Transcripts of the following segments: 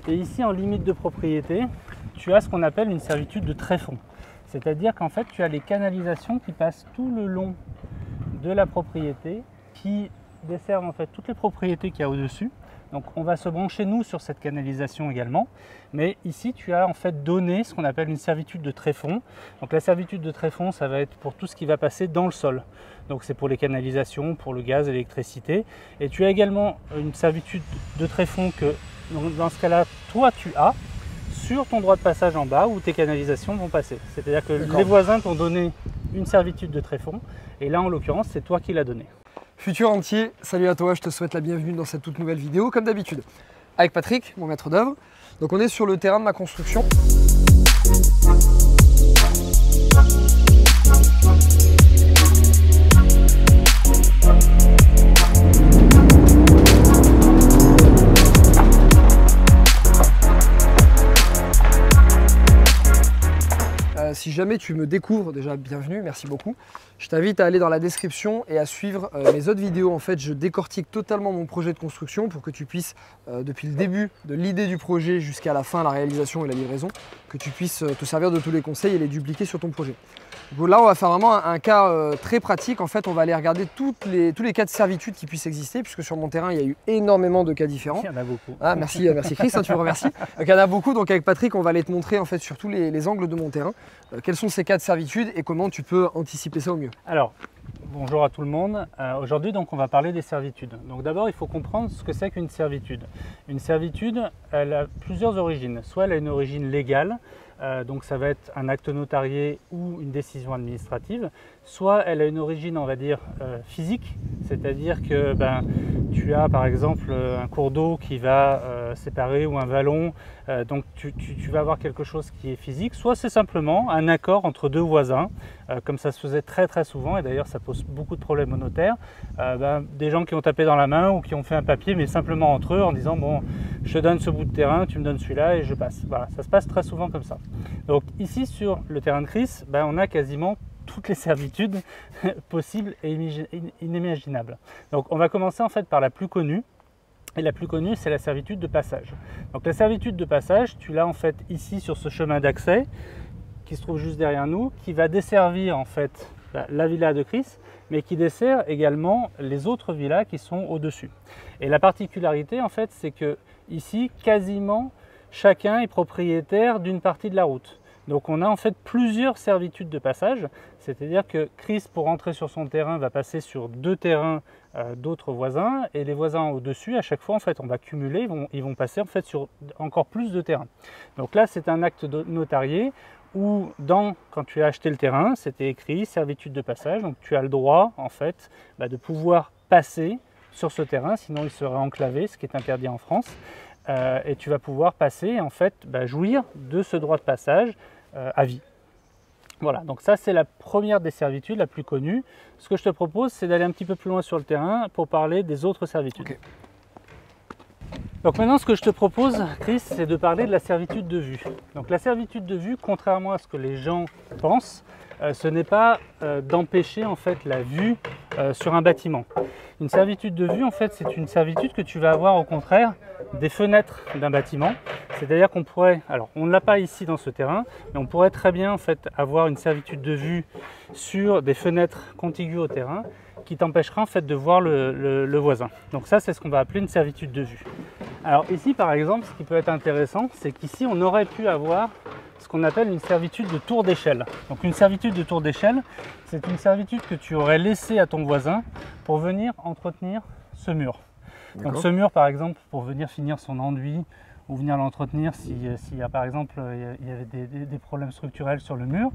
Et ici, en limite de propriété, tu as ce qu'on appelle une servitude de tréfonds. C'est-à-dire qu'en fait, tu as les canalisations qui passent tout le long de la propriété, qui desservent en fait toutes les propriétés qu'il y a au-dessus. Donc on va se brancher nous sur cette canalisation également, mais ici tu as en fait donné ce qu'on appelle une servitude de tréfonds. Donc la servitude de tréfonds, ça va être pour tout ce qui va passer dans le sol. Donc c'est pour les canalisations, pour le gaz, l'électricité. Et tu as également une servitude de tréfonds que dans ce cas-là, toi tu as sur ton droit de passage en bas où tes canalisations vont passer. C'est-à-dire que les voisins t'ont donné une servitude de tréfonds et là en l'occurrence c'est toi qui l'as donné. Futur entier, salut à toi, je te souhaite la bienvenue dans cette toute nouvelle vidéo, comme d'habitude, avec Patrick, mon maître d'œuvre. Donc on est sur le terrain de ma construction. Si jamais tu me découvres, déjà bienvenue, merci beaucoup. Je t'invite à aller dans la description et à suivre mes autres vidéos. En fait, je décortique totalement mon projet de construction pour que tu puisses, depuis le début de l'idée du projet jusqu'à la fin, la réalisation et la livraison, que tu puisses te servir de tous les conseils et les dupliquer sur ton projet. Donc là, on va faire vraiment un cas très pratique. En fait, on va aller regarder tous les cas de servitude qui puissent exister, puisque sur mon terrain, il y a eu énormément de cas différents. Il y en a beaucoup. Ah, merci Chris, tu me remercies. Donc, il y en a beaucoup. Donc avec Patrick, on va aller te montrer en fait sur tous les angles de mon terrain quels sont ces cas de servitude et comment tu peux anticiper ça au mieux. Alors, bonjour à tout le monde. Aujourd'hui, donc, on va parler des servitudes. Donc d'abord, il faut comprendre ce que c'est qu'une servitude. Une servitude, elle a plusieurs origines. Soit elle a une origine légale, donc ça va être un acte notarié ou une décision administrative, soit elle a une origine, on va dire, physique, c'est-à-dire que tu as par exemple un cours d'eau qui va séparer ou un vallon, donc tu vas avoir quelque chose qui est physique, soit c'est simplement un accord entre deux voisins, comme ça se faisait très souvent, et d'ailleurs ça pose beaucoup de problèmes aux notaires, des gens qui ont tapé dans la main ou qui ont fait un papier, mais simplement entre eux en disant bon, je te donne ce bout de terrain, tu me donnes celui-là et je passe. Voilà, ça se passe très souvent comme ça. Donc ici sur le terrain de Chris, on a quasiment toutes les servitudes possibles et inimaginables. Donc on va commencer en fait par la plus connue. Et la plus connue, c'est la servitude de passage. Donc la servitude de passage, tu l'as en fait ici sur ce chemin d'accès qui se trouve juste derrière nous, qui va desservir en fait la villa de Chris, mais qui dessert également les autres villas qui sont au-dessus. Et la particularité en fait, c'est que ici, quasiment chacun est propriétaire d'une partie de la route. Donc on a en fait plusieurs servitudes de passage, c'est-à-dire que Chris, pour entrer sur son terrain, va passer sur deux terrains d'autres voisins, et les voisins au-dessus, à chaque fois, en fait, on va cumuler, ils vont passer en fait sur encore plus de terrains. Donc là, c'est un acte notarié où, quand tu as acheté le terrain, c'était écrit servitude de passage, donc tu as le droit, en fait, de pouvoir passer sur ce terrain, sinon il serait enclavé, ce qui est interdit en France. Et tu vas pouvoir passer, en fait, jouir de ce droit de passage à vie. Voilà, donc ça c'est la première des servitudes, la plus connue. Ce que je te propose, c'est d'aller un petit peu plus loin sur le terrain pour parler des autres servitudes. Okay. Donc maintenant, ce que je te propose, Chris, c'est de parler de la servitude de vue. Donc la servitude de vue, contrairement à ce que les gens pensent, ce n'est pas d'empêcher en fait la vue sur un bâtiment. Une servitude de vue, en fait, c'est une servitude que tu vas avoir au contraire des fenêtres d'un bâtiment. C'est-à-dire qu'on pourrait, alors on ne l'a pas ici dans ce terrain, mais on pourrait très bien en fait avoir une servitude de vue sur des fenêtres contiguës au terrain qui t'empêchera en fait de voir le voisin. Donc ça, c'est ce qu'on va appeler une servitude de vue. Alors ici, par exemple, ce qui peut être intéressant, c'est qu'ici, on aurait pu avoir ce qu'on appelle une servitude de tour d'échelle. Donc une servitude de tour d'échelle, c'est une servitude que tu aurais laissée à ton voisin pour venir entretenir ce mur. Donc ce mur, par exemple, pour venir finir son enduit ou venir l'entretenir s'il y a par exemple il y avait des problèmes structurels sur le mur,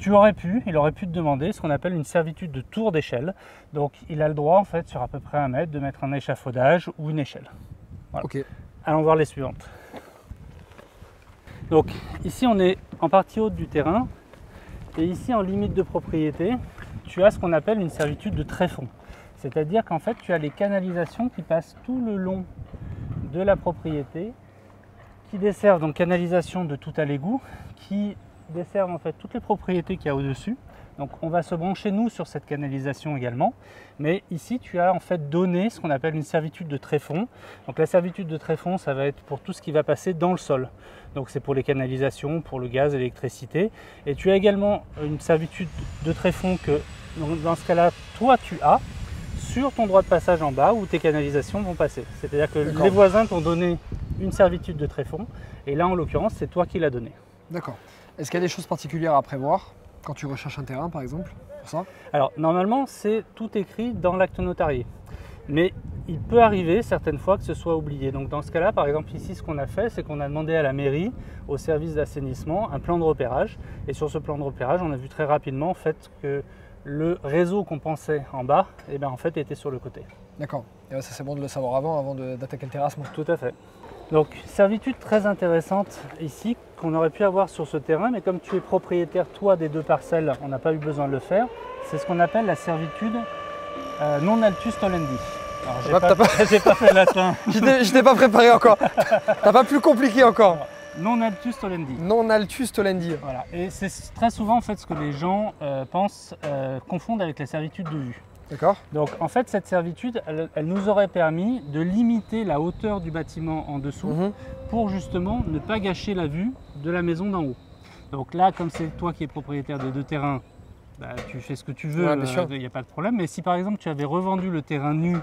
il aurait pu te demander ce qu'on appelle une servitude de tour d'échelle. Donc il a le droit en fait sur à peu près 1 mètre de mettre un échafaudage ou une échelle. Voilà. Okay. Allons voir les suivantes. Donc ici on est en partie haute du terrain et ici en limite de propriété, tu as ce qu'on appelle une servitude de tréfonds. C'est-à-dire qu'en fait tu as les canalisations qui passent tout le long de la propriété, qui desservent donc canalisation de tout à l'égout, qui desservent en fait toutes les propriétés qu'il y a au-dessus. Donc on va se brancher nous sur cette canalisation également. Mais ici tu as en fait donné ce qu'on appelle une servitude de tréfonds. Donc la servitude de tréfonds, ça va être pour tout ce qui va passer dans le sol. Donc c'est pour les canalisations, pour le gaz, l'électricité. Et tu as également une servitude de tréfonds que dans ce cas-là, toi tu as sur ton droit de passage en bas où tes canalisations vont passer. C'est-à-dire que les voisins t'ont donné une servitude de tréfonds et là en l'occurrence c'est toi qui l'as donné. D'accord. Est-ce qu'il y a des choses particulières à prévoir quand tu recherches un terrain par exemple pour ça? Alors normalement c'est tout écrit dans l'acte notarié. Mais il peut arriver certaines fois que ce soit oublié. Donc dans ce cas-là, par exemple ici, ce qu'on a fait, c'est qu'on a demandé à la mairie, au service d'assainissement, un plan de repérage. Et sur ce plan de repérage, on a vu très rapidement en fait que le réseau qu'on pensait en bas, eh bien, en fait, était sur le côté. D'accord. Et ça c'est bon de le savoir avant d'attaquer le terrassement. Tout à fait. Donc servitude très intéressante ici qu'on aurait pu avoir sur ce terrain, mais comme tu es propriétaire toi des 2 parcelles, on n'a pas eu besoin de le faire. C'est ce qu'on appelle la servitude non altus tolendi. Alors j'ai pas fait latin. Je t'ai pas préparé encore. T'as pas plus compliqué encore. Non altus tolendi. Non altus tolendi. Voilà. Et c'est très souvent en fait ce que les gens confondent avec la servitude de vue. D'accord. Donc en fait cette servitude, elle nous aurait permis de limiter la hauteur du bâtiment en dessous pour justement ne pas gâcher la vue de la maison d'en haut. Donc là, comme c'est toi qui es propriétaire des 2 terrains, bah, tu fais ce que tu veux, il n'y a pas de problème. Mais si par exemple tu avais revendu le terrain nu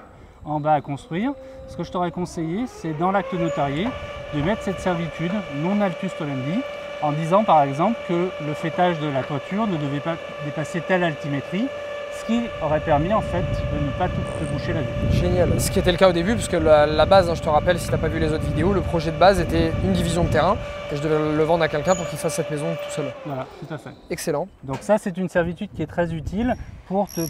en bas à construire, ce que je t'aurais conseillé, c'est dans l'acte notarié de mettre cette servitude non altus tolendi en disant par exemple que le faîtage de la toiture ne devait pas dépasser telle altimétrie, ce qui aurait permis en fait de ne pas te boucher la vue. Génial, ce qui était le cas au début, parce que la base, je te rappelle si tu n'as pas vu les autres vidéos, le projet de base était une division de terrain et je devais le vendre à quelqu'un pour qu'il fasse cette maison tout seul. Voilà, tout à fait. Excellent. Donc ça c'est une servitude qui est très utile pour te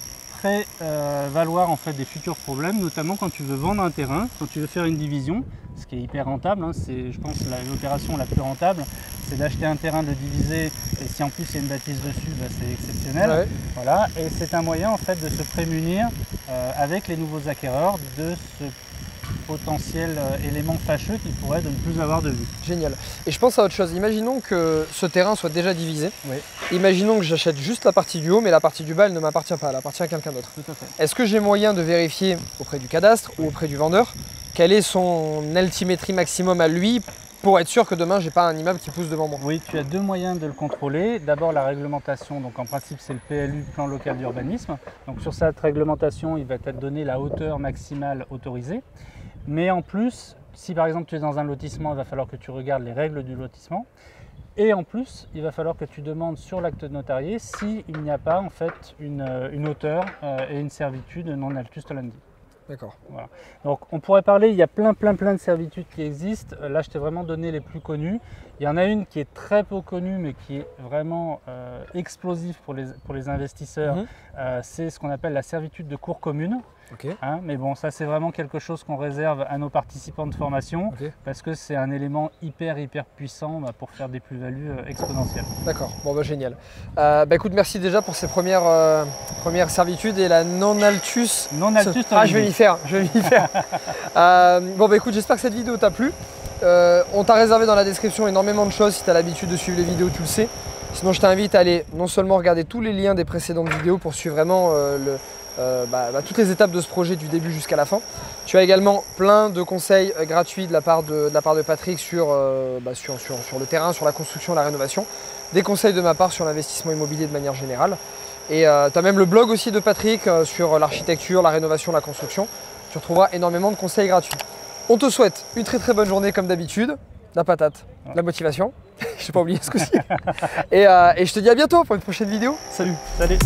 valoir en fait des futurs problèmes, notamment quand tu veux vendre un terrain, quand tu veux faire une division, ce qui est hyper rentable, hein, c'est je pense l'opération la plus rentable, c'est d'acheter un terrain, de le diviser, et si en plus il y a une bâtisse dessus, bah, c'est exceptionnel. Ouais. Voilà, et c'est un moyen en fait de se prémunir avec les nouveaux acquéreurs de ce potentiel élément fâcheux qui pourrait de ne plus avoir de vue. Génial. Et je pense à autre chose. Imaginons que ce terrain soit déjà divisé. Oui. Imaginons que j'achète juste la partie du haut, mais la partie du bas, elle ne m'appartient pas. Elle appartient à quelqu'un d'autre. Tout à fait. Est-ce que j'ai moyen de vérifier auprès du cadastre ou auprès du vendeur quelle est son altimétrie maximum à lui pour être sûr que demain, j'ai pas un immeuble qui pousse devant moi? Oui, tu as 2 moyens de le contrôler. D'abord, la réglementation. Donc, en principe, c'est le PLU, plan local d'urbanisme. Donc, sur cette réglementation, il va te donner la hauteur maximale autorisée. Mais en plus, si par exemple tu es dans un lotissement, il va falloir que tu regardes les règles du lotissement. Et en plus, il va falloir que tu demandes sur l'acte notarié s'il n'y a pas en fait une hauteur et une servitude non altus tolendi. D'accord. Voilà. Donc on pourrait parler, il y a plein de servitudes qui existent. Là, je t'ai vraiment donné les plus connues. Il y en a une qui est très peu connue, mais qui est vraiment explosive pour les investisseurs. C'est ce qu'on appelle la servitude de cour commune. Okay. Hein, mais bon, ça c'est vraiment quelque chose qu'on réserve à nos participants de formation parce que c'est un élément hyper puissant pour faire des plus-values exponentielles. D'accord, bon bah génial. Écoute, merci déjà pour ces premières servitudes et la non-altus. Non-altus. Ah, je vais m'y faire, bon bah écoute, j'espère que cette vidéo t'a plu. On t'a réservé dans la description énormément de choses. Si tu as l'habitude de suivre les vidéos, tu le sais. Sinon, je t'invite à aller non seulement regarder tous les liens des précédentes vidéos pour suivre vraiment toutes les étapes de ce projet du début jusqu'à la fin. Tu as également plein de conseils gratuits de la part de Patrick sur le terrain, sur la construction, la rénovation. Des conseils de ma part sur l'investissement immobilier de manière générale. Et tu as même le blog aussi de Patrick sur l'architecture, la rénovation, la construction. Tu retrouveras énormément de conseils gratuits. On te souhaite une très bonne journée comme d'habitude. La patate, la motivation. Je n'ai pas oublié ce coup-ci. Et je te dis à bientôt pour une prochaine vidéo. Salut. Salut.